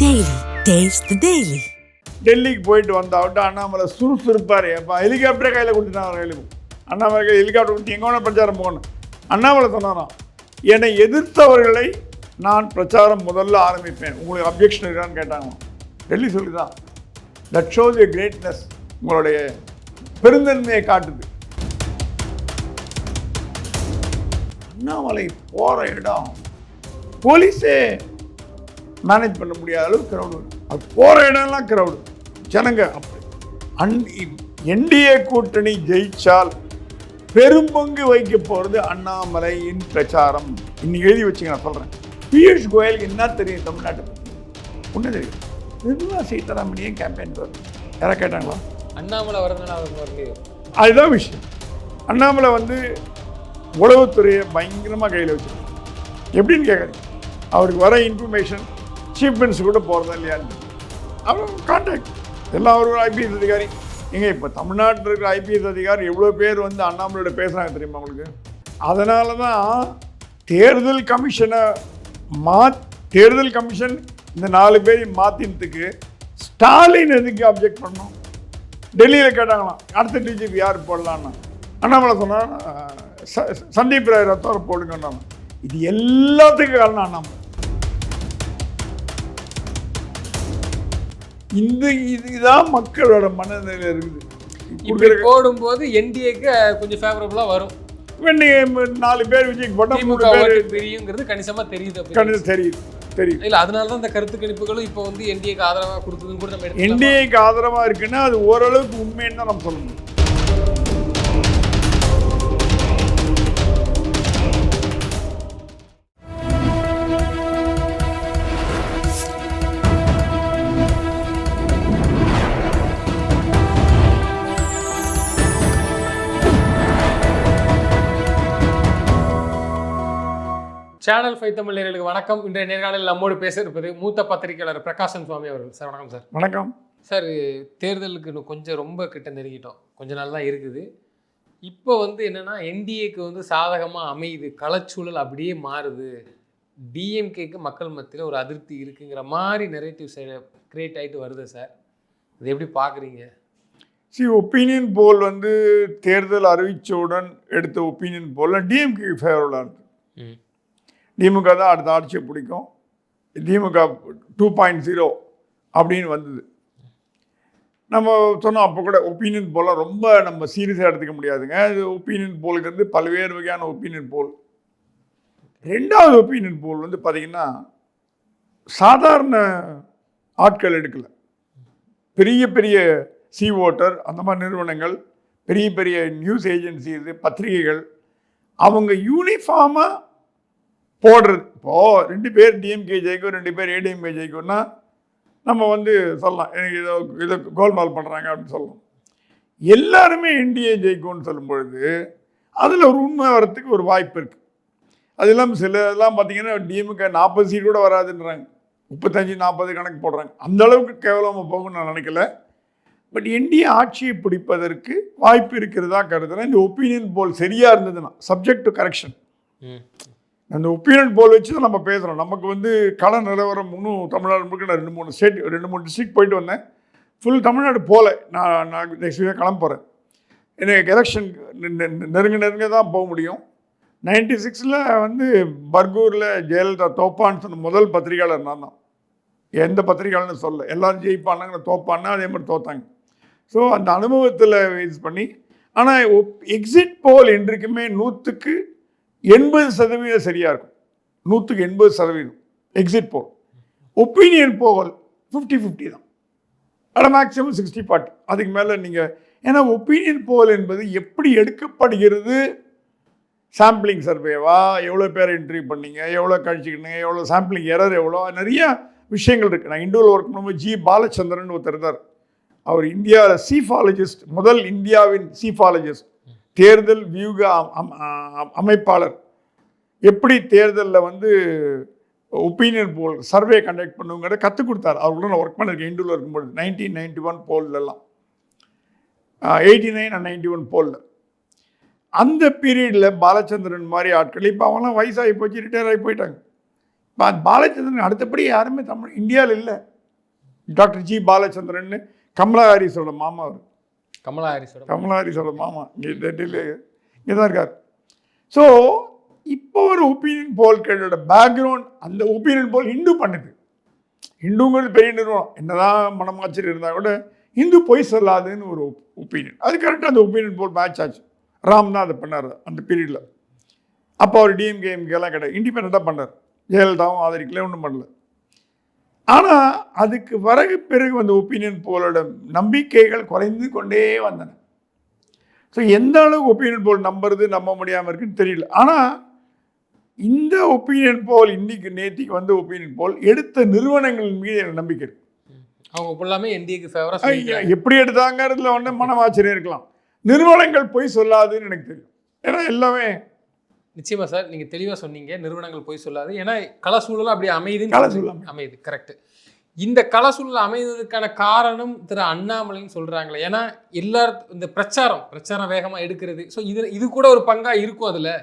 Daily. Taste the Daily. டெல்லிக்கு போயிட்டு வந்தாவிட்டு அண்ணாமலை சுறுசுறுப்பார். எப்போ ஹெலிகாப்டரே கையில் கொடுத்துட்டான் கையில். அண்ணாமலை ஹெலிகாப்டர் கொடுத்து எங்கே வேணால் பிரச்சாரம் போகணும். அண்ணாமலை சொன்னாராம், என்னை எதிர்த்தவர்களை நான் பிரச்சாரம் முதல்ல ஆரம்பிப்பேன், உங்களுக்கு அப்ஜெக்ஷன் இருக்கான்னு கேட்டாங்களாம். டெல்லி சொல்லிதான், தட் ஷோஸ் எ கிரேட்னஸ், உங்களுடைய பெருந்தன்மையை காட்டுது. அண்ணாமலை போகிற இடம் போலீஸே மேனேஜ் பண்ண முடியாத அளவு கிரௌடு. அது போகிற இடம்லாம் கிரௌடு ஜனங்க. அப்படி என்டிஏ கூட்டணி ஜெயிச்சால் பெரும்பங்கு வைக்க போகிறது அண்ணாமலையின் பிரச்சாரம். இன்னைக்கு எழுதி வச்சுங்க, நான் சொல்கிறேன். பியூஷ் கோயலுக்கு என்ன தெரியும் தமிழ்நாட்டை பற்றி? ஒன்றும் தெரியும். நிர்மலா சீதாராமனியே கேம்பெயின் வருது. யாராவது கேட்டாங்களா? அண்ணாமலை வரதுனால அதுதான் விஷயம். அண்ணாமலை உளவுத்துறையை பயங்கரமாக கையில் வச்சுருக்காங்க. எப்படின்னு கேட்குறீங்க, அவருக்கு வர இன்ஃபர்மேஷன் சீஃப் மினிஸ்டர் கூட போகிறதா இல்லையான்னு அவர் கான்டாக்ட் எல்லாம். ஒரு ஐபிஎஸ் அதிகாரி எங்கே இப்போ தமிழ்நாட்டில் இருக்கிற ஐபிஎஸ் அதிகாரி எவ்வளோ பேர் அண்ணாமலையோட பேசுகிறாங்க தெரியுமா உங்களுக்கு? அதனால தான் தேர்தல் கமிஷன் இந்த 4 பேரையும் மாற்றினதுக்கு ஸ்டாலின் எதுக்கு அப்ஜெக்ட் பண்ணோம்? டெல்லியில் கேட்டாங்களாம், அடுத்த டிஜிபி யார் போடலான்னு. அண்ணாமலை சொன்னால் சந்தீப் ராய் ரத்தோரை போடுங்கன்னு. இது எல்லாத்துக்கும் காரணம் அண்ணாமலை. இதுதான் மக்களோட மனநிலையில் இருக்குது. இப்படி போடும்போது என்டிஏக்கு கொஞ்சம் ஃபேவரபுளாக வரும். 4 பேர் விஜய்க்கு போட்டால் 3 பேர் தெரியுங்கிறது கணிசமாக தெரியுது. தெரியும் இல்லை, அதனால தான் இந்த கருத்து கணிப்புகளும் இப்போ என்டிஏக்கு ஆதரவாக கொடுத்ததுன்னு கூட நம்ம என்டிஏக்கு ஆதரவாக இருக்குன்னா அது ஓரளவுக்கு உண்மைன்னு தான் நம்ம சொல்லணும். சேனல் 5 தமிழ் நேயர்களுக்கு வணக்கம். இன்றைய நேர்காணலில் நம்மோடு பேச இருப்பது மூத்த பத்திரிகையாளர் பிரகாசன் சுவாமி அவர்கள். சார் வணக்கம். சார் வணக்கம். சார், தேர்தலுக்கு கொஞ்சம் ரொம்ப கிட்ட நெருங்கிட்டோம், கொஞ்ச நாள் தான் இருக்குது. இப்போ என்னென்னா என்டிஏக்கு சாதகமாக அமையுது, களச்சூழல் அப்படியே மாறுது, டிஎம்கேக்கு மக்கள் மத்தியில் ஒரு அதிருப்தி இருக்குங்கிற மாதிரி நெரேட்டிவ் கிரியேட் ஆகிட்டு வருது. சார், இது எப்படி பார்க்குறீங்க? ஒப்பீனியன் போல் தேர்தல் அறிவித்தவுடன் எடுத்த ஒப்பீனியன் போல் டிஎம்கே ஃபேவரபுளாக இருக்குது. திமுக தான் அடுத்த ஆட்சியை பிடிக்கும், திமுக 2.0 அப்படின்னு வந்தது. நம்ம சொன்னோம் அப்போ கூட, ஒப்பீனியன் போல் ரொம்ப நம்ம சீரியஸாக எடுத்துக்க முடியாதுங்க. இது ஒப்பீனியன் போலுங்கிறது பல்வேறு வகையான ஒப்பீனியன் போல். 2வது ஒப்பீனியன் போல் பார்த்திங்கன்னா சாதாரண ஆட்கள் எடுக்கலை. பெரிய பெரிய சி ஓட்டர் அந்த மாதிரி நிறுவனங்கள், பெரிய பெரிய நியூஸ் ஏஜென்சிஸ், பத்திரிகைகள், அவங்க யூனிஃபார்மாக போடுறது. இப்போது 2 பேர் டிஎம்கே ஜெயிக்கும், 2 பேர் ஏடிஎம்கே ஜெயிக்கும்னா நம்ம சொல்லலாம், எனக்கு இதை கோல்மால் பண்ணுறாங்க அப்படின்னு சொல்லலாம். எல்லாருமே என்டிஏ ஜெயிக்கும்னு சொல்லும் பொழுது அதில் ஒரு உண்மை வரத்துக்கு ஒரு வாய்ப்பு இருக்குது. அது இல்லாமல் சிலதெல்லாம் பார்த்திங்கன்னா டிஎம்கே 40 சீட் கூட வராதுன்றாங்க, 35-40 கணக்கு போடுறாங்க. அந்த அளவுக்கு கேவலமாக போகும்னு நான் நினைக்கல. பட் என்டிஏ ஆட்சியை பிடிப்பதற்கு வாய்ப்பு இருக்கிறதா கருதுகிறேன். இந்த ஒப்பீனியன் போல் சரியாக இருந்ததுன்னா, சப்ஜெக்ட் டு கரெக்ஷன். அந்த ஒப்பீனியன் போல் வச்சு தான் நம்ம பேசுகிறோம். நமக்கு கள நிலவரம் இன்னும் தமிழ்நாடு முழுக்க நான் 2-3 டிஸ்ட்ரிக்ட் போயிட்டு வந்தேன். ஃபுல் தமிழ்நாடு போகல. நான் நெக்ஸ்ட் வீக் கிளம்ப போகிறேன். எனக்கு எலெக்ஷன் நெருங்க தான் போக முடியும். 96 பர்கூரில் ஜெயலலிதா தோப்பான்னு சொன்ன முதல் பத்திரிகையாளர் நான் தான். எந்த பத்திரிகையாளர்னு சொல்ல, எல்லோரும் ஜெயிப்பானாங்க, தோப்பான்னா அதே மாதிரி தோத்தாங்க. ஸோ அந்த அனுபவத்தில் யூஸ் பண்ணி, ஆனால் எக்ஸிட் போல் என்றைக்குமே 100க்கு 80% சரியாக இருக்கும். 100க்கு 80% எக்ஸிட் போல். ஒப்பீனியன் போல் 50-50 தான். ஆனால் மேக்ஸிமம் 60-40, அதுக்கு மேலே நீங்கள். ஏன்னா ஒப்பீனியன் போல் என்பது எப்படி எடுக்கப்படுகிறது, சாம்பிளிங் சர்வேவா, எவ்வளோ பேர் இன்டர்வியூ பண்ணீங்க, எவ்வளோ கழிச்சிக்கிட்டீங்க, எவ்வளோ சாம்பிளிங் எரர், எவ்வளோ நிறையா விஷயங்கள் இருக்குது. நான் இண்டோவில் ஒர்க் பண்ணும்போது ஜி பாலச்சந்திரன் ஒருத்தர் இருந்தார். அவர் இந்தியாவில் சீஃபாலஜிஸ்ட், முதல் இந்தியாவின் சீஃபாலஜிஸ்ட், தேர்தல் வியூக அமைப்பாளர். எப்படி தேர்தலில் ஒப்பீனியன் போல் சர்வே கண்டக்ட் பண்ணுங்கிறத கற்றுக் கொடுத்தார். அவர்களோட நான் ஒர்க் பண்ணியிருக்கேன் இண்டூவில் இருக்கும்போது. 1991 போல்லாம், 89 and 91 போலில். அந்த பீரியடில் பாலச்சந்திரன் மாதிரி ஆட்கள், இப்போ அவங்களாம் வயசாகி போச்சு, ரிட்டையர் ஆகி போயிட்டாங்க. பாலச்சந்திரன் அடுத்தபடி யாருமே இந்தியாவில் இல்லை. டாக்டர் ஜி பாலச்சந்திரன் கமலா ஹாரிஸோட மாமா அவர். கமலா ஹாரிஸோட மாமா இங்கே தான் இருக்கார். ஸோ இப்போ ஒரு ஒப்பீனியன் போல்களோட பேக்ரவுண்ட், அந்த ஒப்பீனியன் போல் ஹிந்து பண்ணுது. ஹிந்துங்கிறது பெரிய நிறுவனம், என்னதான் மனமாச்சரி இருந்தால் கூட ஹிந்து பொய் சொல்லாதுன்னு ஒரு ஒப்பீனியன். அது கரெக்டாக அந்த ஒப்பீனியன் போல் மேட்ச் ஆச்சு. ராம் தான் அதை பண்ணார் அந்த பீரியடில். அப்போ அவர் டிஎம்கேஎம்கேலாம் கிடையாது, இண்டிபெண்ட்டாக பண்ணார். ஜெயலலிதாவும் ஆதரிக்கல, ஒன்றும் பண்ணல. ஆனால் அதுக்கு பிறகு அந்த ஒப்பீனியன் போலோட நம்பிக்கைகள் குறைந்து கொண்டே வந்தன. ஸோ எந்த அளவுக்கு ஒப்பீனியன் போல் நம்ப முடியாமல் இருக்குன்னு தெரியல. ஆனால் இந்த ஒப்பீனியன் போல் இன்னைக்கு நேற்றுக்கு வந்து ஒப்பீனியன் போல் எடுத்த நிறுவனங்கள் மீது எனக்கு நம்பிக்கை இருக்கு. அவங்க ஃபுல்லாமே என்டிஏக்கு ஃபேவரா எப்படி எடுத்தாங்கிறதுல ஒன்று மனமாச்சரியம் இருக்கலாம். நிறுவனங்கள் போய் சொல்லாதுன்னு எனக்கு தெரியும். ஏன்னா எல்லாமே நிச்சயமா சார், நீங்கள் தெளிவாக சொன்னீங்க, நிறுவனங்கள் போய் சொல்லாது. ஏன்னா கள சூழலும் அப்படி அமையுது கரெக்ட். இந்த கள சூழல் அமைந்ததுக்கான காரணம் திரு அண்ணாமலைன்னு சொல்கிறாங்களே. ஏன்னா இந்த பிரச்சாரம் வேகமாக எடுக்கிறது. ஸோ இது கூட ஒரு பங்காக இருக்கும். அதில்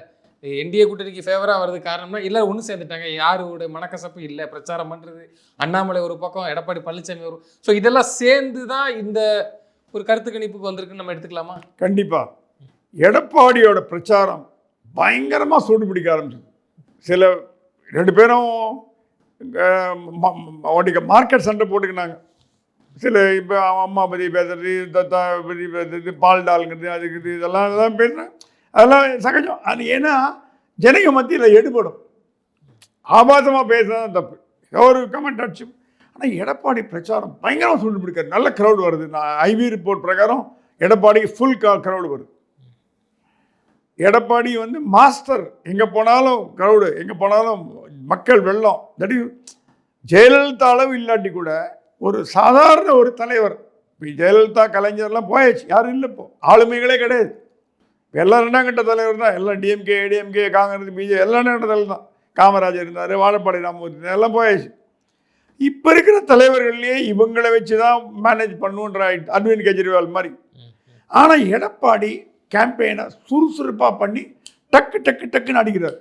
என்டிஏ கூட்டணிக்கு ஃபேவராக வர்றது காரணம்னா எல்லாரும் ஒன்று சேர்ந்துட்டாங்க. யாரோட மனக்கசப்பு இல்லை, பிரச்சாரம் பண்ணுறது. அண்ணாமலை ஒரு பக்கம், எடப்பாடி பழனிசாமி ஒரு. ஸோ இதெல்லாம் சேர்ந்து தான் இந்த ஒரு கருத்து கணிப்புக்கு வந்திருக்குன்னு நம்ம எடுத்துக்கலாமா? கண்டிப்பாக. எடப்பாடியோட பிரச்சாரம் பயங்கரமாக சூடு பிடிக்க ஆரம்பிச்சது. சில 2 பேரும் மார்க்கெட் சண்டை போட்டுக்கினாங்க. சில இப்போ அம்மா பற்றி பேசுறது, தத்தா பற்றி பேசுறது, பால் டால்ங்கிறது, அதுக்கு இதெல்லாம் பேசுகிறேன். அதெல்லாம் சகஜம். அது ஏன்னா ஜனங்க மத்தியில் எடுபடும். ஆபாசமாக பேசுறது தப்பு, ஒரு கமெண்ட் அடிச்சு. ஆனால் எடப்பாடி பிரச்சாரம் பயங்கரமாக சூடு பிடிக்காது. நல்ல க்ரௌடு வருது. நான் ஐவி ரிப்போர்ட் பிரகாரம் எடப்பாடிக்கு ஃபுல் க்ரௌடு வருது. எடப்பாடி வந்து மாஸ்டர். எங்கே போனாலும் க்ரௌடு, எங்கே போனாலும் மக்கள் வெள்ளம். தட் இஸ் ஜெயலலிதா அளவு இல்லாட்டி கூட ஒரு சாதாரண ஒரு தலைவர். இப்போ ஜெயலலிதா கலைஞர்லாம் போயாச்சு, யாரும் இல்லை. இப்போ ஆளுமைகளே கிடையாது. எல்லாம் 2ஆம் கட்ட தலைவர் தான். எல்லாம் டிஎம்கே, ஏடிஎம்கே, காங்கிரஸ், பிஜே எல்லாம் 2ஆம் கட்ட தலைவர் தான். காமராஜர் இருந்தார், வாழப்பாடி ராமமூர்த்தி எல்லாம் போயாச்சு. இப்போ இருக்கிற தலைவர்கள்லேயே இவங்களை வச்சு தான் மேனேஜ் பண்ணுன்ற அரவிந்த் கெஜ்ரிவால் மாதிரி. ஆனால் எடப்பாடி கேம்பெயினை சுறுசுறுப்பாக பண்ணி டக்குன்னு அடிக்கிறார்.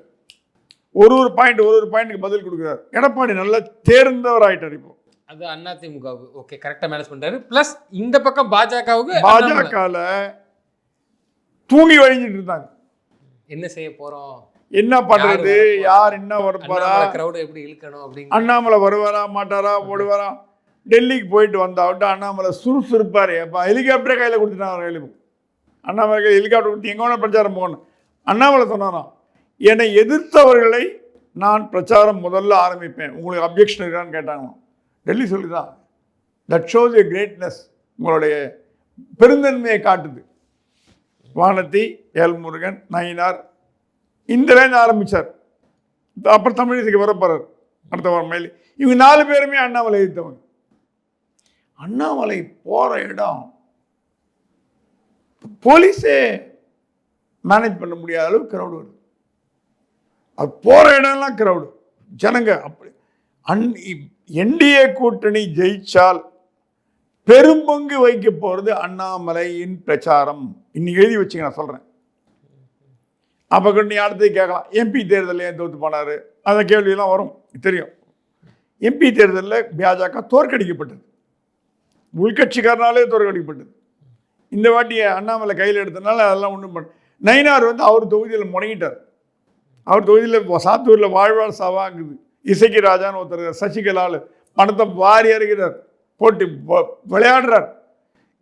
ஒரு பாயிண்ட்டுக்கு பதில் கொடுக்குறார். எடப்பாடி நல்லா தேர்ந்தவர் ஆகிட்டார். இப்போ அது அதிமுக ஓகே கரெக்டாக மேனேஜ் பண்ணுறாரு. ப்ளஸ் இந்த பக்கம் பாஜகவில் தூங்கி வழிஞ்சிட்டு இருந்தாங்க. என்ன செய்ய போகிறோம், என்ன பண்ணுறது, யார் என்ன வரப்பாரா, க்ரௌடு எப்படி இழுக்கணும் அப்படின்னு. அண்ணாமலை வருவாரா மாட்டாரா, போடுவாரா. டெல்லிக்கு போயிட்டு வந்தாவிட்டு அண்ணாமலை சுறுசுறுப்பார். அப்போ ஹெலிகாப்டரே கையில் கொடுத்துட்டாங்க. கையில் அண்ணாமலை ஹெலிகாப்டர் கொடுத்து எங்கே வேணால் பிரச்சாரம் போகணும். அண்ணாமலை சொன்னாராம், என்னை எதிர்த்தவர்களை நான் பிரச்சாரம் முதல்ல ஆரம்பிப்பேன், உங்களுக்கு அப்ஜெக்ஷன் இருக்கான்னு கேட்டாங்களாம். டெல்லி சொல்லிதான். That shows A greatness. உங்களுடைய பெருந்தன்மையை காட்டுது. வானதி, எல்முருகன், நயினார் இந்த லைன் ஆரம்பித்தார். அப்புறம் தமிழிசைக்கு வரப்போறார் அடுத்த வாரம் மயில். இவங்க 4 பேருமே அண்ணாமலை எதிர்த்தவங்க. அண்ணாமலை போகிற இடம் போலீஸே மேனேஜ் பண்ண முடியாத அளவுக்கு க்ரௌடு வருது. அது போகிற இடம்லாம் க்ரௌடு ஜனங்க. அப்படி என்டிஏ கூட்டணி ஜெயிச்சால் பெரும்பங்கு வைக்க போகிறது அண்ணாமலையின் பிரச்சாரம். இன்னைக்கு எழுதி வச்சுங்க, நான் சொல்கிறேன். அப்போ நீ அடுத்தது கேட்கலாம், எம்பி தேர்தலில் ஏன் தோற்று போனார், அந்த கேள்வியெல்லாம் வரும், தெரியும். எம்பி தேர்தலில் பாஜக தோற்கடிக்கப்பட்டது, உள்கட்சிக்காரனாலே தோற்கடிக்கப்பட்டது. இந்த வாட்டி அண்ணாமலை கையில் எடுத்தனால அதெல்லாம் ஒன்றும் பண்ண. நயினார் வந்து அவர் தொகுதியில் முடங்கிட்டார். அவர் தொகுதியில் சாத்தூரில் வாழ்வாழ் சாவாங்குது. இசைக்கு ராஜான்னு ஒருத்தர் சசிகலால் பணத்தை வாரி அறிகிறார், போட்டு விளையாடுறார்.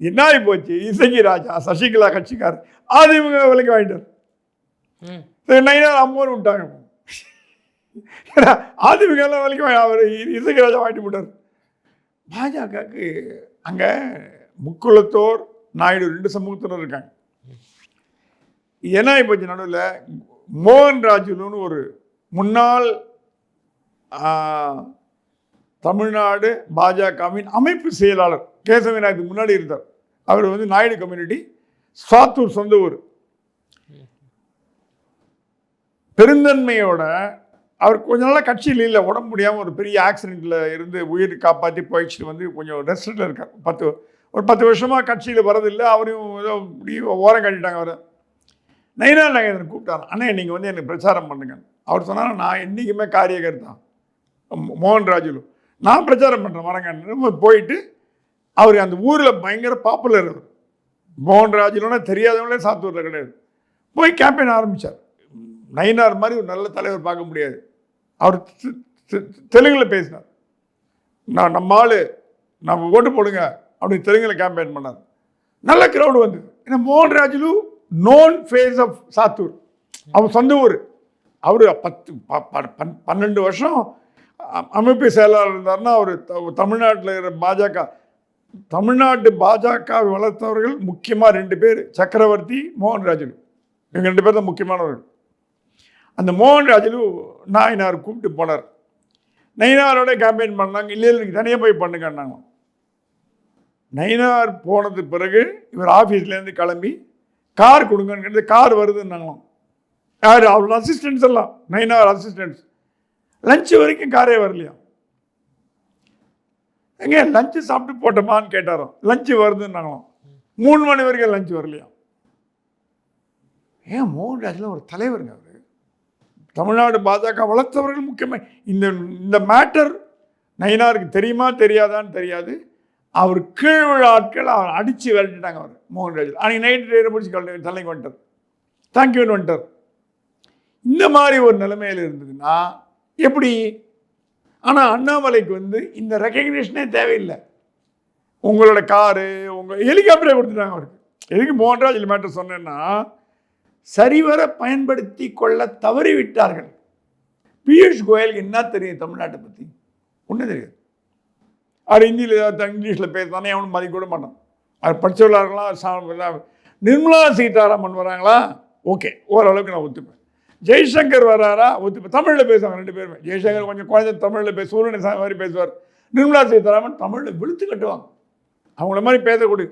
என்ன போச்சு, இசைக்கு ராஜா சசிகலா கட்சிக்கார் அதிமுக விலைக்கு வாங்கிட்டார். நயினார் அம்மோர் விட்டாங்க. அதிமுக விலைக்கு அவர் இசைக்கு ராஜா வாங்கிட்டு போட்டார். பாஜகவுக்கு அங்கே முக்குளத்தோர் நாயுடு 2 சமூகத்தினர் இருக்காங்க. என்ன போச்சு, நடுவில் மோகன் ராஜுலுன்னு ஒரு முன்னாள் தமிழ்நாடு பாஜகவின் அமைப்பு செயலாளர் கேசவநாயகத்துக்கு முன்னாடி இருந்தார். அவர் வந்து நாயுடு கம்யூனிட்டி, சாத்தூர் சொந்த ஊர். பெருந்தன்மையோட அவர் கொஞ்ச நாளாக கட்சியில் இல்லை, உடம்பு முடியாமல் ஒரு பெரிய ஆக்சிடெண்ட்டில் இருந்து உயிர் காப்பாற்றி போயிடுச்சு. வந்து கொஞ்சம் ரெஸ்ட்டில் இருக்கார். ஒரு 10 வருஷமாக கட்சியில் வரதில்லை. அவரையும் ஏதோ இப்படி ஓரம் கட்டிட்டாங்க. அவர் நயினார் நாகேந்திரன் கூப்பிட்டார், அண்ணே நீங்கள் வந்து எனக்கு பிரச்சாரம் பண்ணுங்க. அவர் சொன்னார், நான் என்றைக்குமே காரியகர்த்தான் மோகன் ராஜுலு, நான் பிரச்சாரம் பண்ணுறேன் வரங்கன்னு போயிட்டு அவர் அந்த ஊரில் பயங்கர பாப்புலர். அவர் மோகன் ராஜிலோட தெரியாதவங்களே சாத்தூரில் கிடையாது. போய் கேம்பெயின் ஆரம்பித்தார். நயினார் மாதிரி ஒரு நல்ல தலைவர் பார்க்க முடியாது. அவர் தெலுங்கில் பேசினார். நம்ம ஆள் நம்ம ஓட்டு போடுங்க அப்படின்னு தெலுங்கில் கேம்பெயின் பண்ணார். நல்ல க்ரௌடு வந்தது. ஏன்னா மோகன் Rajulu known face of Sattur. அவர் சொந்த ஊர். அவர் 12 வருஷம் அமைப்பு செயலாளர் இருந்தார்னா அவர் தமிழ்நாட்டில் இருக்கிற தமிழ்நாட்டு பாஜக வளர்த்தவர்கள் முக்கியமாக 2 பேர், சக்கரவர்த்தி, மோகன் ராஜுலு. இவங்க 2 பேர் தான் முக்கியமானவர்கள். அந்த மோகன் ராஜுலு நாயனார் கூப்பிட்டு போனார். நயினாரோட கேம்பெயின் பண்ணாங்க. இல்லை நீங்கள் தனியாக போய் பண்ணுங்கன்னாங்க. நயினார் போனது பிறகு இவர் ஆஃபீஸ்லேருந்து கிளம்பி கார் கொடுங்கன்னு கார் வருதுன்னாங்களாம். யார் அவரோட அசிஸ்டன்ஸ் எல்லாம், நயினார் அசிஸ்டன்ஸ். லஞ்சு வரைக்கும் காரே வரலையா. எங்கே லஞ்சு சாப்பிட்டு போட்டோமான்னு கேட்டாராம். லஞ்சு வருதுன்னாங்களாம். 3 மணி வரைக்கும் லஞ்சு வரலையா. ஏன் மோகன் ராஜ்லாம் ஒரு தலைவருங்க. அவர் தமிழ்நாடு பாஜக வளர்த்தவர்கள் முக்கியமாக இந்த மேட்டர் நயினாருக்கு தெரியுமா தெரியாதான்னு தெரியாது. அவர் கீழ் விழா ஆட்கள் அவர் அடித்து விரட்டிட்டாங்க. அவர் மோகன் ராஜ் அன்றைக்கி நைட்டு முடிச்சு தலைக்கு வந்துட்டார். தேங்க்யூன்னு வந்துட்டார். இந்த மாதிரி ஒரு நிலைமையில் இருந்ததுன்னா எப்படி? ஆனால் அண்ணாமலைக்கு இந்த ரெக்கக்னிஷனே தேவையில்லை. உங்களோட காரு உங்கள் ஹெலிகாப்டரை கொடுத்துட்டாங்க அவருக்கு. எதுக்கு மோகன் ராஜ் மேட்டர் சொன்னேன்னா, சரிவர பயன்படுத்தி கொள்ள தவறிவிட்டார்கள். பியூஷ் கோயலுக்கு என்ன தெரியும் தமிழ்நாட்டை பற்றி? ஒன்றும் தெரியாது. அவர் ஹிந்தியில் இங்கிலீஷில் பேசுனானே அவனும் மதிக்க கூட மாட்டான். அவர் படித்தவர்களாம். நிர்மலா சீதாராமன் வராங்களா, ஓகே, ஓரளவுக்கு நான் ஒத்துப்பேன். ஜெய்சங்கர் வராரா, ஒத்துப்பேன். தமிழில் பேசுவாங்க 2 பேருமே. ஜெய்சங்கர் கொஞ்சம் குழந்தை தமிழில் சூரியன் மாதிரி பேசுவார். நிர்மலா சீதாராமன் தமிழில் விழுத்து கட்டுவாங்க. அவங்கள மாதிரி பேசக்கூடிய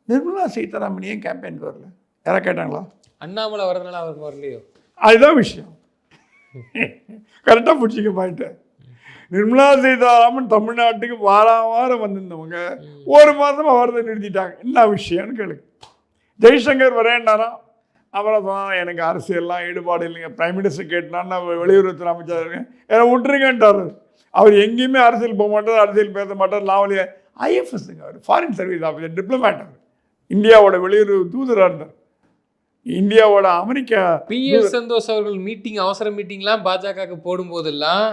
நிர்மலா சீதாராமன் ஏன் கேம்பெயினுக்கு வரல? யாராவது கேட்டாங்களா? அண்ணாமலை வரதுனால அவருக்கு வரலையோ? அதுதான் விஷயம். கரெக்டாக பிடிச்சிக்க மாட்டேன். நிர்மலா சீதாராமன் தமிழ்நாட்டுக்கு வாரம் வந்திருந்தவங்க 1 மாதமாக வரதை நிறுத்திட்டாங்க. என்ன விஷயம்னு கேளுங்க. ஜெய்சங்கர் வரேன்னாராம். அப்புறம் எனக்கு அரசியல்லாம் ஈடுபாடு இல்லைங்க. பிரைம் மினிஸ்டர் கேட்டான்னா வெளியுறவுத்துறை அமைச்சர் இருக்கேன், ஏன்னா விட்டுருங்கன்ட்டார். அவர் எங்கேயுமே அரசியல் போக மாட்டார், அரசியல் பேச மாட்டார். லாவலியா IFSங்க அவர், ஃபாரின் சர்வீஸ் ஆஃபீஸர், டிப்ளமேட். அவர் இந்தியாவோட வெளியுறவு தூதராக இருந்தார். இந்தியாவோட அமெரிக்கா PS சந்தோஷ் அவர்கள் அவசர மீட்டிங்லாம் பாஜகவுக்கு போடும்போதெல்லாம்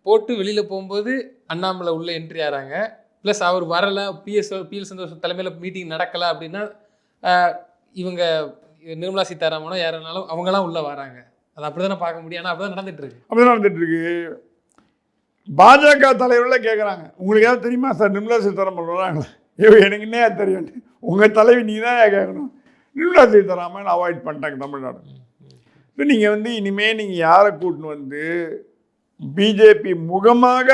போட்டு வெளியில் போகும்போது அண்ணாமலை உள்ளே என்ட்ரி ஆகிறாங்க. ப்ளஸ் அவர் வரலை, PL சந்தோஷ் தலைமையில் மீட்டிங் நடக்கலை அப்படின்னா இவங்க நிர்மலா சீதாராமனோ யாருனாலும் அவங்களாம் உள்ளே வராங்க. அது அப்படி தானே பார்க்க முடியும். ஆனால் அப்படி தான் நடந்துட்டுருக்கு. பாஜக தலைவர்களே கேட்குறாங்க, உங்களுக்கு ஏதாவது தெரியுமா சார் நிர்மலா சீதாராமன் வராங்களா? எனக்கு என்ன தெரியும்? உங்கள் தலைவி நீ தான் கேட்கணும். நிர்மலா சீதாராமன் அவாய்ட் பண்ணிட்டாங்க தமிழ்நாடு. இப்போ நீங்கள் இனிமேல் நீங்கள் யாரை கூட்டின்னு பிஜேபி முகமாக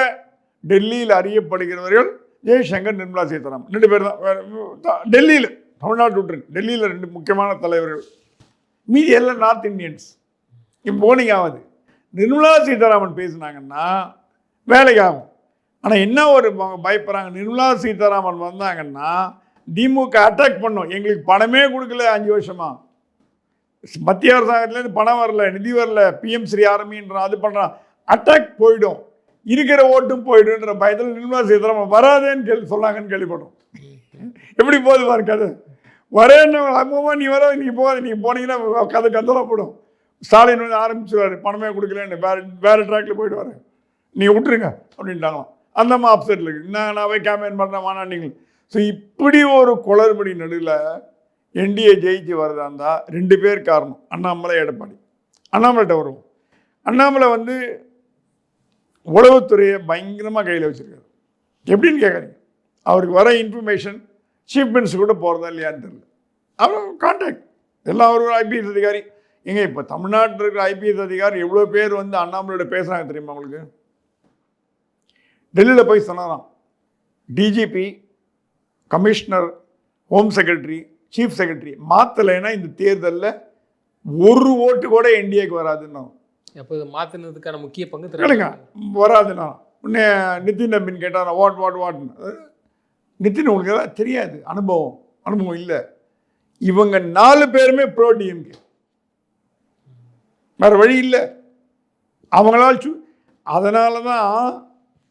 டெல்லியில் அறியப்படுகிறவர்கள் ஜெய்சங்கர், நிர்மலா சீதாராமன் 2 பேர் தான். டெல்லியில், தமிழ்நாட்டு விட்டுருக்கு, டெல்லியில் 2 முக்கியமான தலைவர்கள். மீதி எல்லாம் நார்த் இந்தியன்ஸ். இப்போ போனிங் ஆகுது. நிர்மலா சீதாராமன் பேசினாங்கன்னா வேலைக்கு ஆகும். ஆனால் என்ன ஒரு பயப்படுறாங்க, நிர்மலா சீதாராமன் வந்தாங்கன்னா திமுக அட்டாக் பண்ணும். எங்களுக்கு பணமே கொடுக்கல 5 வருஷமா, மத்திய அரசாங்கத்துலேருந்து பணம் வரல, நிதி வரல, PM ஸ்ரீ ஆரம்பின்றான், அது பண்ணுறான், அட்டாக் போயிடும், இருக்கிற ஓட்டும் போயிடுன்ற பயத்தில் நிர்மலா சீதாராமன் வராதேன்னு சொன்னாங்கன்னு கேள்விப்பட்டோம். எப்படி போகுது பாரு கதை. வரேன்னு அம்மா நீ வர, நீங்கள் போகாது, நீங்கள் போனீங்கன்னா கதை கந்தலப்படும். ஸ்டாலின் ஆரம்பிச்சுருவார், பணமே கொடுக்கலன்னு வேறு ட்ராக்கில் போயிடுவார், நீங்கள் விட்டுருங்க அப்படின்ட்டாங்களாம். அந்த அம்மா அப்செட்டில் இருக்குது. நான் போய் கேம்பெயின் பண்ணுறேன் வானாண்டிங்க. ஸோ இப்படி ஒரு குளறுபடி நடுவில் NDA ஜெயிச்சு வரதா இருந்தால் 2 பேர் காரணம், அண்ணாமலை, எடப்பாடி. அண்ணாமலைகிட்ட வருவோம். அண்ணாமலை உளவுத்துறையை பயங்கரமாக கையில் வச்சுருக்காரு. எப்படின்னு கேட்குறீங்க, அவருக்கு வர இன்ஃபர்மேஷன் சீஃப் மினிஸ்டர் கூட போகிறதா இல்லையான்னு தெரியல. அவர் கான்டாக்ட் எல்லாம் ஒரு IPS அதிகாரி. எங்கே இப்போ தமிழ்நாட்டில் இருக்கிற IPS அதிகாரி எவ்வளோ பேர் அண்ணாமலையோட பேசுகிறாங்க தெரியுமா உங்களுக்கு? டெல்லியில் போய் சொன்னாராம், DGP, commissioner, home secretary, chief secretary மாற்றலைன்னா இந்த தேர்தலில் 1 ஓட்டு கூட NDAக்கு வராதுன்னு. அப்போ இதை மாற்றினதுக்கான முக்கிய பங்கு கேளுங்க, வராதுண்ணா. உடனே நிதின் நம்பின்னு கேட்டாரா, வாட்னு. நிதின் உங்களுக்கு எதாவது தெரியாது, அனுபவம் இல்லை. இவங்க 4 பேருமே ப்ரோ DMK, வேறு வழி இல்லை அவங்களால். அதனால தான்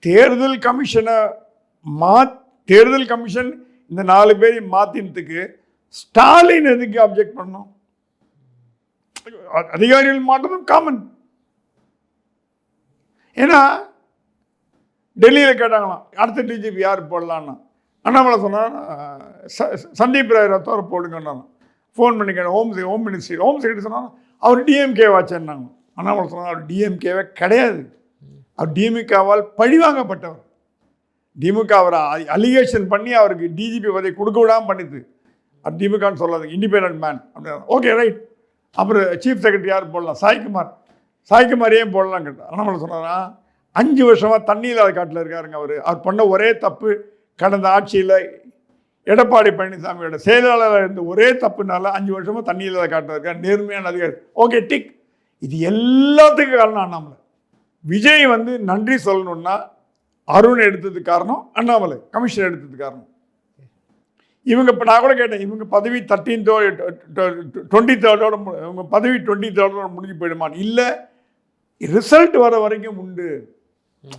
தேர்தல் கமிஷனை தேர்தல் கமிஷன் இந்த 4 பேரையும் மாற்றினதுக்கு ஸ்டாலின் எதுக்கு அப்ஜெக்ட் பண்ணோம்? அதிகாரிகள் மாற்றதும் காமன். ஏன்னா டெல்லியில் கேட்டாங்களாம் அடுத்த டிஜிபி யார் போடலான்னா, அண்ணாமலை சொன்னார் சந்தீப் ராய் ரத்தோரை போடுங்கன்னு ஃபோன் பண்ணி கேட்டேன். ஹோம் செக்ரட்டரி சொன்னாங்க அவர் டிஎம்கே வாச்சேன்னாங்க. அண்ணாமலை சொன்னார் அவர் டிஎம்கேவே கிடையாது, அவர் டிஎம்கேவால் பழிவாங்கப்பட்டவர். திமுக அவரை அலிகேஷன் பண்ணி அவருக்கு டிஜிபி பதவி கொடுக்க விடாமல் பண்ணிது. அது திமுகன்னு சொல்லாது, இண்டிபெண்டன்ட் மேன் அப்படின்னா ஓகே ரைட். அப்புறம் சீஃப் செக்ரட்டரி யார் போடலாம்? சாய்குமார் ஏன் போடலாம் கேட்டார். அண்ணாமலை சொன்னாரா 5 வருஷமாக தண்ணி இல்லாத காட்டில் இருக்காருங்க. அவர் பண்ண ஒரே தப்பு கடந்த ஆட்சியில் எடப்பாடி பழனிசாமியோட செயலாளராக இருந்த ஒரே தப்புனால 5 வருஷமாக தண்ணி இல்லாத காட்டில் இருக்கார். நேர்மையான அதிகாரி. Okay tick. இது எல்லாத்துக்கும் காரணம் அண்ணாமலை. விஜய் வந்து நன்றி சொல்லணும்னா அருண் எடுத்தது காரணம், அண்ணாமலை கமிஷன் எடுத்தது காரணம். இவங்க இப்போ நான் கூட கேட்டேன், இவங்க பதவி 23rd இவங்க பதவி 23rd முடிஞ்சு போயிடுமான்னு. இல்லை, ரிசல்ட் வர வரைக்கும் உண்டு.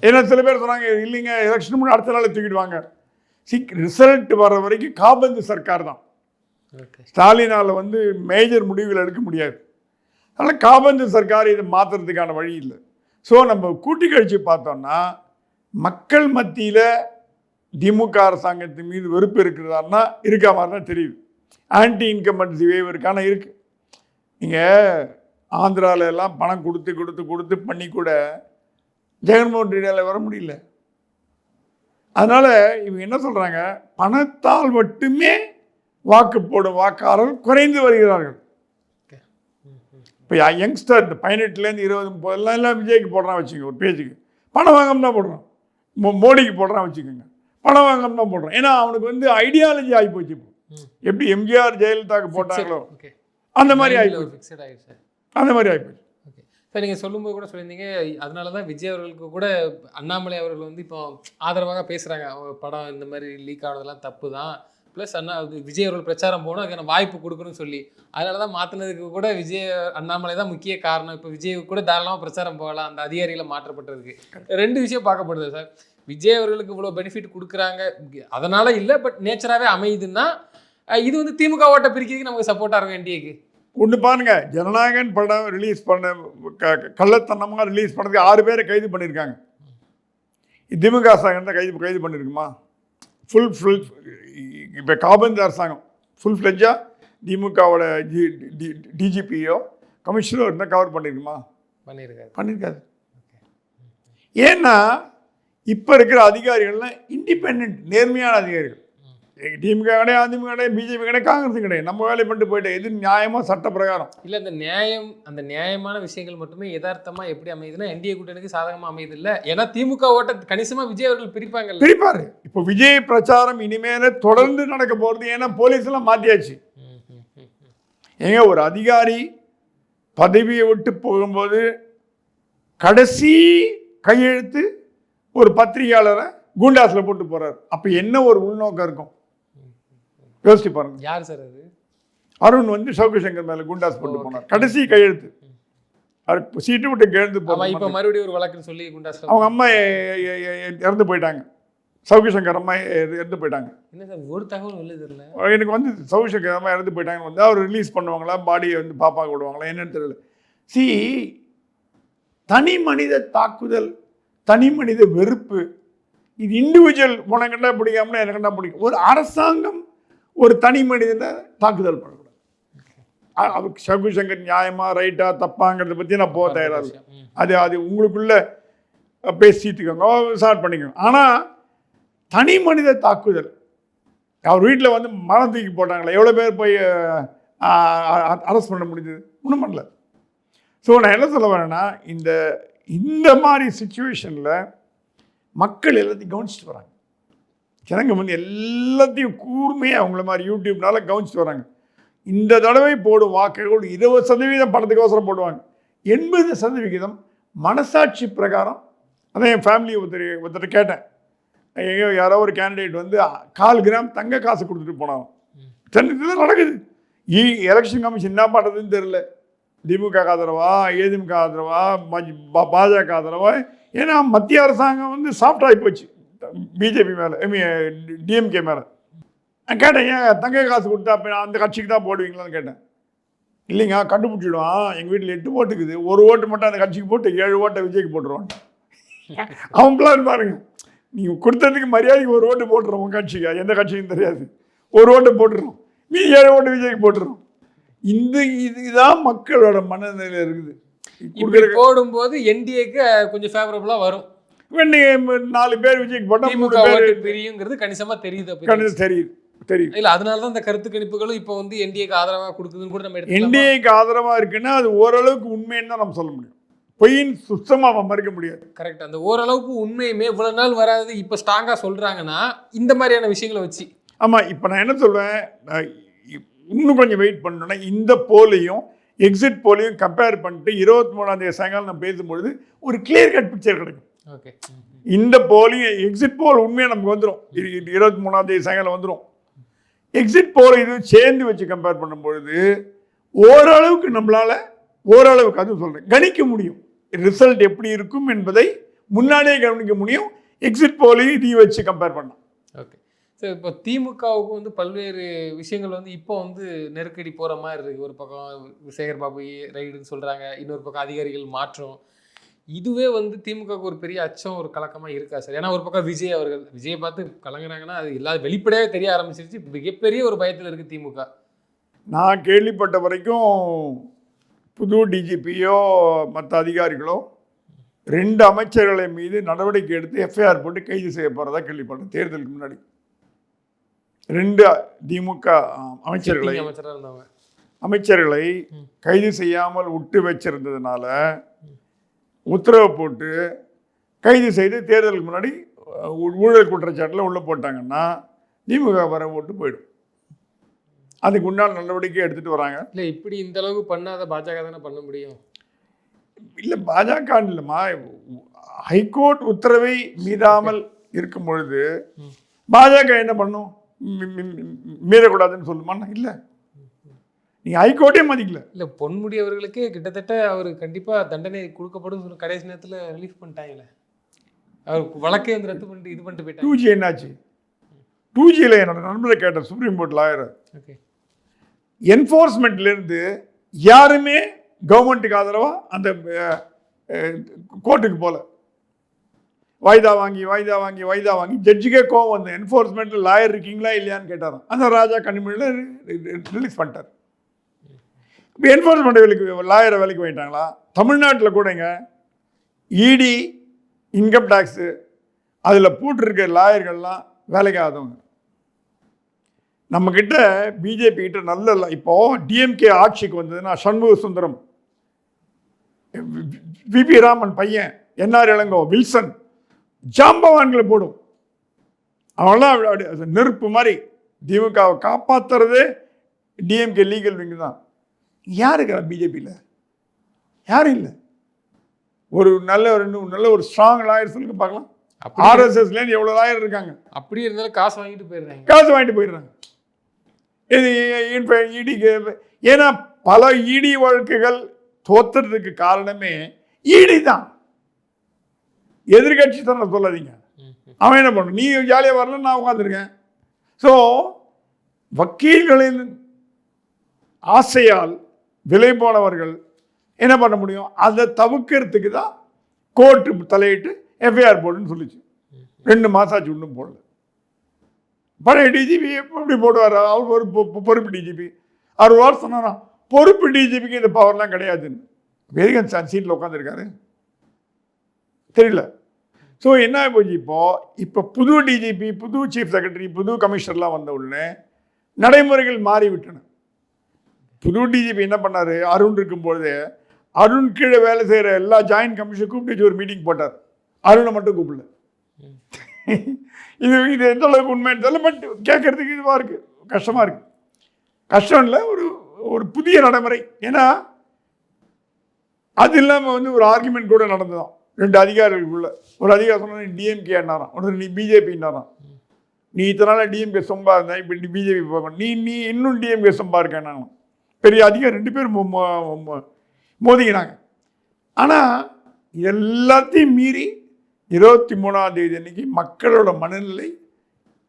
ஏன்னா சில பேர் சொன்னாங்க இல்லைங்க எலெக்ஷன் முன்னாடி அடுத்த நாள் தூக்கிடுவாங்க. ரிசல்ட் வர வரைக்கும் காபந்து சர்க்கார் தான். ஸ்டாலினால் வந்து மேஜர் முடிவுகள் எடுக்க முடியாது. அதனால் காபந்து சர்க்கார் இதை மாற்றுறதுக்கான வழி இல்லை. ஸோ நம்ம கூட்டி கழிச்சு பார்த்தோம்னா மக்கள் மத்தியில் திமுக அரசாங்கத்தின் மீது வெறுப்பு இருக்கிறதாருன்னா இருக்கா மாதிரி தான் தெரியுது. ஆன்டி இன்கம்பன்சி வேவருக்கான இருக்குது. நீங்கள் ஆந்திராவில் எல்லாம் பணம் கொடுத்து பண்ணி கூட ஜெகன்மோகன் ரெட்டியால் வர முடியல. அதனால் இவங்க என்ன சொல்கிறாங்க, பணத்தால் மட்டுமே வாக்கு போடும் வாக்காளர்கள் குறைந்து வருகிறார்கள். இப்போ யங்ஸ்டர் இந்த 18லேருந்து 20-30 எல்லாம் விஜய்க்கு போடுறான் வச்சுக்கோங்க. ஒரு பேஜுக்கு பணம் வாங்கம்னா போடுறான், மோடிக்கு போடுறான் வச்சுக்கோங்க, பணம் வாங்கம்னா போடுறான். ஏன்னா அவனுக்கு வந்து ஐடியாலஜி ஆகி போச்சு. இப்போ எப்படி எம்ஜிஆர் ஜெயலலிதாவுக்கு போட்டாங்களோ அந்த மாதிரி ஆகிப்போச்சு. அந்த மாதிரி ஆகிப்போச்சு. சார் நீங்கள் சொல்லும்போது கூட சொல்லியிருந்தீங்க, அதனால தான் விஜய் அவர்களுக்கு கூட அண்ணாமலை அவர்கள் வந்து இப்போ ஆதரவாக பேசுகிறாங்க. படம் இந்த மாதிரி லீக் ஆனதெல்லாம் தப்பு தான், ப்ளஸ் விஜய் அவர்கள் பிரச்சாரம் போகணும், அதுக்கான வாய்ப்பு கொடுக்கணும்னு சொல்லி அதனால தான் மாற்றினதுக்கு கூட அண்ணாமலை தான் முக்கிய காரணம். இப்போ விஜய் கூட தாராளமாக பிரச்சாரம் போகலாம், அந்த அதிகாரிகளை மாற்றப்பட்டதுக்கு 2 விஷயம் பார்க்கப்படுது சார். விஜய் அவர்களுக்கு இவ்வளோ பெனிஃபிட் கொடுக்குறாங்க அதனால இல்லை, பட் நேச்சராகவே அமையுதுன்னா இது வந்து திமுக ஓட்டை பிரிக்கிறதுக்கு நமக்கு சப்போர்ட்டாக இருக்கும் என்டிஏக்கு. ஒன்று பாருங்க, ஜனநாயகன் படம் ரிலீஸ் பண்ண கள்ளத்தனமாக ரிலீஸ் பண்ணதுக்கு 6 பேரை கைது பண்ணியிருக்காங்க. திமுக அரசாங்கம் தான் கைது பண்ணியிருக்குமா? ஃபுல் இப்போ காபந்து அரசாங்கம் ஃபுல் ஃப்ளெஜ்ஜாக திமுகவோட டிஜிபியோ கமிஷனரோ இருந்தால் கவர் பண்ணியிருக்குமா? பண்ணியிருக்காது. ஏன்னா இப்போ இருக்கிற அதிகாரிகள்லாம் இண்டிபெண்ட் நேர்மையான அதிகாரிகள். திமுக கிடையாது, அதிமுக கிடையாது, பிஜேபி கிடையாது, காங்கிரஸ் கிடையாது. நம்ம வேலை பண்ணிட்டு போயிட்டு எது நியாயமாக சட்ட பிரகாரம் இல்லை. அந்த நியாயமான விஷயங்கள் மட்டுமே யதார்த்தமாக எப்படி அமையுதுன்னா என்டிஏ கூட்டணிக்கு சாதகமாக அமையுது இல்லை. ஏன்னா திமுக ஓட்ட கணிசமாக விஜய் அவர்கள் பிரிப்பாரு. இப்போ விஜய் பிரச்சாரம் இனிமேல தொடர்ந்து நடக்க போகிறது. ஏன்னா போலீஸ் எல்லாம் மாற்றியாச்சு. ஏங்க ஒரு அதிகாரி பதவியை விட்டு போகும்போது கடைசி கையெழுத்து ஒரு பத்திரிகையாளரை குண்டாஸில் போட்டு போறாரு. அப்போ என்ன ஒரு உள்நோக்கம் இருக்கும் யோசிச்சு பாருங்க. யார் சார் அது? அருண் வந்து சவுக்கு சங்கர் மேலே குண்டாஸ் போட்டு போனார். கடைசி கையெழுத்து சீட்டு விட்டு எழுந்து போனார். இப்போ மறுபடியும் ஒரு வழக்குன்னு சொல்லி குண்டாஸ் அவங்க அம்மா இறந்து போயிட்டாங்க. சவுக்கு சங்கர் அம்மா இறந்து போயிட்டாங்க. என்ன சார் ஒரு தகவல் இல்லை தெரியல எனக்கு வந்து சவுக்கு சங்கர் அம்மா இறந்து போயிட்டாங்க. வந்து அவர் ரிலீஸ் பண்ணுவாங்களா, பாடியை வந்து பாப்பாக்கு விடுவாங்களா என்னன்னு தெரியல. தனி மனித தாக்குதல், தனி மனித வெறுப்பு, இது இண்டிவிஜுவல் உனக்கு கண்டா பிடிக்காமனா எனக்கு கண்டா பிடிக்கும். ஒரு அரசாங்கம் ஒரு தனி மனிதனை தாக்குதல் பண்ணக்கூடாது. அவருக்கு சவுக்கு சங்கர் நியாயமா ரைட்டா தப்பாங்கிறத பற்றி நான் போக தயாராக இல்லை. அது உங்களுக்குள்ள பேசிட்டுக்கோங்க, ஸ்டார்ட் பண்ணிக்கோங்க. ஆனால் தனி மனித தாக்குதல், அவர் வீட்டில் வந்து மரம் தூக்கி போட்டாங்களே, எவ்வளோ பேர் போய் அரெஸ்ட் பண்ண முடிஞ்சது? ஒன்றும் பண்ணல. ஸோ நான் என்ன சொல்ல வரேன்னா, இந்த மாதிரி சுச்சுவேஷனில் மக்கள் எல்லாத்தையும் கவனிச்சுட்டு வராங்க. ஜனங்க வந்து எல்லாத்தையும் கூர்மையாக அவங்கள மாதிரி யூடியூப்னால கவனிச்சுட்டு வராங்க. இந்த தடவை போடும் வாக்குகள் 20% படத்துக்கு அவசரம் போடுவாங்க, 80% மனசாட்சி பிரகாரம். அதான் என் ஃபேமிலி ஒருத்தர் கேட்டேன், எங்கேயோ யாரோ ஒரு கேண்டிடேட் வந்து 1/4 கிராம் தங்க காசு கொடுத்துட்டு போனாங்க. சென்னையில் நடக்குது. எலெக்ஷன் கமிஷன் என்ன பண்ணுறதுன்னு தெரியல. திமுக ஆதரவா, ஏதிமுக ஆதரவா, பாஜக ஆதரவா, ஏன்னா மத்திய அரசாங்கம் வந்து சாஃப்ட் ஆகி போச்சு பிஜேபி மேலே, டிஎம்கே மேலே. நான் கேட்டேன், ஏன் தங்க காசு கொடுத்தா அப்போ அந்த கட்சிக்கு தான் போடுவீங்களான்னு கேட்டேன். இல்லைங்க, கண்டுபிடிச்சிடுவான், எங்கள் வீட்டில் 8 ஓட்டுக்குது, ஒரு ஓட்டு மட்டும் அந்த கட்சிக்கு போட்டு 7 ஓட்டை விஜய்க்கு போட்டுருவான். அவன் பிளான் பாருங்க, நீங்கள் கொடுத்ததுக்கு மரியாதைக்கு ஒரு ஓட்டு போட்டுருவோம் உங்கள் கட்சிக்கு, எந்த கட்சிக்கும் தெரியாது, ஒரு ஓட்டை போட்டுருவோம், நீ 7 ஓட்டு விஜய்க்கு போட்டுருவோம். இதுதான் மக்களோட மனநிலையில் இருக்குது. போடும்போது என்டிஏக்கு கொஞ்சம் ஃபேவரபுளாக வரும், 4 பேர் விஜய்க்கு போட்டால் 3 பேர் பிரியுங்கிறது கணிசமாக தெரியுது. தெரியும் இல்லை, அதனால தான் இந்த கருத்து கணிப்புகளும் இப்போ வந்து என்டிஏக்கு ஆதரவாக கொடுக்குதுன்னு கூட நம்ம எடுத்து. என்டிஏக்கு ஆதரவாக இருக்குன்னா அது ஓரளவுக்கு உண்மைன்னு தான் நம்ம சொல்ல முடியும், பொய்யின் சுத்தமாக மறுக்க முடியாது. கரெக்ட். அந்த ஓரளவுக்கு உண்மையுமே இவ்வளோ நாள் வராது, இப்போ ஸ்ட்ராங்காக சொல்கிறாங்கன்னா இந்த மாதிரியான விஷயங்களை வச்சு. ஆமாம், இப்போ நான் என்ன சொல்வேன், இன்னும் கொஞ்சம் வெயிட் பண்ணணும்னா இந்த போலையும் எக்ஸிட் போலையும் கம்பேர் பண்ணிட்டு 23ஆம் தேதி சாயங்காலம் நம்ம பேசும்பொழுது ஒரு கிளியர் கட் பிக்சர் கிடைக்கும். ஓகே, இந்த போலையும் எக்ஸிட் போல் உண்மையாக நமக்கு வந்துடும், 23ஆம் தேதி சாயங்காலம் வந்துடும். எக்ஸிட் போல் இது சேர்ந்து வச்சு கம்பேர் பண்ணும்பொழுது ஓரளவுக்கு நம்மளால் ஓரளவுக்கு அதுவும் சொல்கிறேன் கணிக்க முடியும், ரிசல்ட் எப்படி இருக்கும் என்பதை முன்னாடியே கவனிக்க முடியும், எக்ஸிட் போலையும் இதையும் வச்சு கம்பேர் பண்ணலாம். ஓகே சார், இப்போ திமுகவுக்கு வந்து பல்வேறு விஷயங்கள் வந்து இப்போ வந்து நெருக்கடி போகிற மாதிரி இருக்குது. ஒரு பக்கம் சேகர் பாபு ரைடுன்னு சொல்கிறாங்க, இன்னொரு பக்கம் அதிகாரிகள் மாற்றம். இதுவே வந்து திமுகவுக்கு ஒரு பெரிய அச்சம், ஒரு கலக்கமாக இருக்கா சார்? ஏன்னா ஒரு பக்கம் விஜயை பார்த்து கலங்குறாங்கன்னா அது இல்லாத வெளிப்படையாகவே தெரிய ஆரம்பிச்சிருச்சு, மிகப்பெரிய ஒரு பயத்தில் இருக்குது திமுக. நான் கேள்விப்பட்ட வரைக்கும் புது டிஜிபியோ மற்ற அதிகாரிகளோ 2 அமைச்சர்களை மீது நடவடிக்கை எடுத்து எஃப்ஐஆர் போட்டு கைது செய்ய போகிறதா கேள்விப்பட்டேன். தேர்தலுக்கு முன்னாடி 2 திமுக அமைச்சர்களை கைது செய்யாமல் விட்டு வச்சிருந்ததுனால உத்தரவு போட்டு கைது செய்து தேர்தலுக்கு முன்னாடி ஊழல் குற்றச்சாட்டில் உள்ளே போட்டாங்கன்னா திமுக வர ஓட்டு போயிடும். அதுக்கு உண்டான நடவடிக்கை எடுத்துகிட்டு வராங்க. இல்லை, இப்படி இந்த அளவுக்கு பண்ணாத பாஜக தானே பண்ண முடியும். இல்லை, பாஜக இல்லைம்மா, ஹைகோர்ட் உத்தரவை மீறாமல் இருக்கும் பொழுது பாஜக என்ன பண்ணும், மீறக்கூடாதுன்னு சொல்லுமான்னா? இல்லை, நீங்கள் ஹைகோர்ட்டே மதிக்கல. இல்லை, பொன்முடி அவர்களுக்கே கிட்டத்தட்ட அவர் கண்டிப்பாக தண்டனை கொடுக்கப்படும் சொல்லி கடைசி நேரத்தில் ரிலீஃப் பண்ணிட்டாங்களே, அவர் வழக்கே வந்து ரத்து பண்ணிட்டு இது பண்ணிட்டு போயிட்டாங்க. 2G என்னாச்சு? 2Gயில் என்னோட நண்பரை கேட்ட சுப்ரீம் கோர்ட் லாயர், ஓகே, என்ஃபோர்ஸ்மெண்ட்லேருந்து யாருமே கவர்மெண்ட்டுக்கு ஆதரவாக அந்த கோர்ட்டுக்கு போகல, வாய்தா வாங்கி ஜட்ஜுக்கே கோவம் வந்து என்ஃபோர்ஸ்மெண்ட்டில் லாயர் இருக்கீங்களா இல்லையான்னு கேட்டாராம். அந்த ராஜா கனிமொழியில் ரிலீஸ் பண்ணிட்டார். இப்போ என்ஃபோர்ஸ்மெண்ட் லாயரை வேலைக்கு வாங்கிட்டாங்களா? தமிழ்நாட்டில் கூடங்க இடி, இன்கம் டேக்ஸு அதில் போட்டிருக்க லாயர்கள்லாம் வேலைக்கு ஆகாதவங்க. நம்மக்கிட்ட பிஜேபி கிட்ட நல்ல இப்போது டிஎம்கே ஆட்சிக்கு வந்ததுன்னா சண்முக சுந்தரம், விபி ராமன் பையன், என்ஆர் இளங்கோ, வில்சன், ஜாம்பவான்களை போடும். அவங்களாம் நெருப்பு மாதிரி திமுகவை காப்பாற்றுறதே டிஎம்கே லீகல் விங்கு தான். யார் இருக்கிறா பிஜேபியில்? யாரும் இல்லை. ஒரு நல்ல ஒரு ஸ்ட்ராங் லாயர் சொல்லுங்க பார்க்கலாம். ஆர்எஸ்எஸ்லேருந்து எவ்வளோ லாயர் இருக்காங்க? அப்படி இருந்தாலும் காசு வாங்கிட்டு போயிடுறாங்க. இது இடிக்கு, ஏன்னா பல இடி வழக்குகள் தோத்துறதுக்கு காரணமே இடி தான். எதிர்கட்சி தானே சொல்லாதீங்க. அவன் என்ன பண்ணும், நீ ஜாலியாக வரல, நான் உட்காந்துருக்கேன். ஸோ வக்கீல்களின் ஆசையால் விலை போனவர்கள் என்ன பண்ண முடியும், அதை தவிர்க்கிறதுக்கு தான் கோர்ட்டு தலையிட்டு எஃப்ஐஆர் போடுன்னு சொல்லிச்சு. 2 மாதம் ஆச்சு, ஒன்றும் போடல. பழைய டிஜிபி எப்படி போடுவார்? அவர் ஒரு பொறுப்பு டிஜிபி. அவர் வார் சொன்னாரா, பொறுப்பு டிஜிபிக்கு இந்த பவர்லாம் கிடையாதுன்னு. வேதிகன் சீட்டில் உட்காந்துருக்காரு, தெரியல. ஸோ என்ன போச்சு, இப்போ புது டிஜிபி, புது சீஃப் செக்ரட்டரி, புது கமிஷனர்லாம் வந்த உடனே நடைமுறைகள் மாறிவிட்டன. புது டிஜிபி என்ன பண்ணார், அருண் இருக்கும்பொழுதே அருண் கீழே வேலை செய்கிற எல்லா ஜாயின்ட் கமிஷன் கூப்பிட்டு ஒரு மீட்டிங் போட்டார். அருணை மட்டும் கூப்பிடல. இது எந்த அளவுக்கு உண்மைன்னு தெரியல, பட் கேட்கறதுக்கு இதுவாக இருக்குது, கஷ்டமாக இருக்குது. கஷ்டம் இல்லை, ஒரு புதிய நடைமுறை. ஏன்னா அது இல்லாமல் வந்து ஒரு ஆர்குமெண்ட் கூட நடந்ததான் 2 அதிகாரிகளுக்குள்ள. ஒரு அதிகாரி சொன்னா, நீ டிஎம்கே என்னாராம், உடனே நீ பிஜேபின்னாராம். நீ இத்தனால டிஎம்கே சொம்பா இருந்தா இப்போ நீ பிஜேபி போகணும், நீ இன்னும் டிஎம்கே சொம்பா இருக்கேன்னாங்க. பெரிய அதிகாரி 2 பேரும் மோதிக்கிறாங்க. ஆனால் எல்லாத்தையும் மீறி 23ஆம் தேதி அன்னைக்கு மக்களோட மனநிலை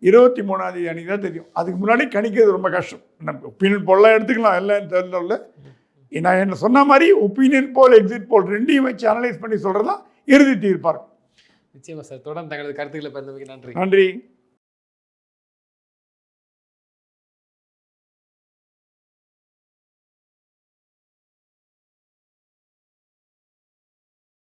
23ஆம் தேதி அன்னைக்கு தான் தெரியும். அதுக்கு முன்னாடி கணிக்கிறது ரொம்ப கஷ்டம். நம்ம ஒப்பீனியன் போல்லாம் எடுத்துக்கலாம், எல்லாம் தெரிஞ்சல. நான் என்ன சொன்ன மாதிரி ஒப்பீனியன் போல் எக்ஸிட் போல் ரெண்டையும் வச்சு அனலைஸ் பண்ணி சொல்கிறது தான் இறுதி தீர்ப்பாக இருக்கும். நிச்சயமா சார். தொடர்ந்து தங்களது கருத்துக்களை பகிர்ந்தமைக்கு நன்றி. நன்றி.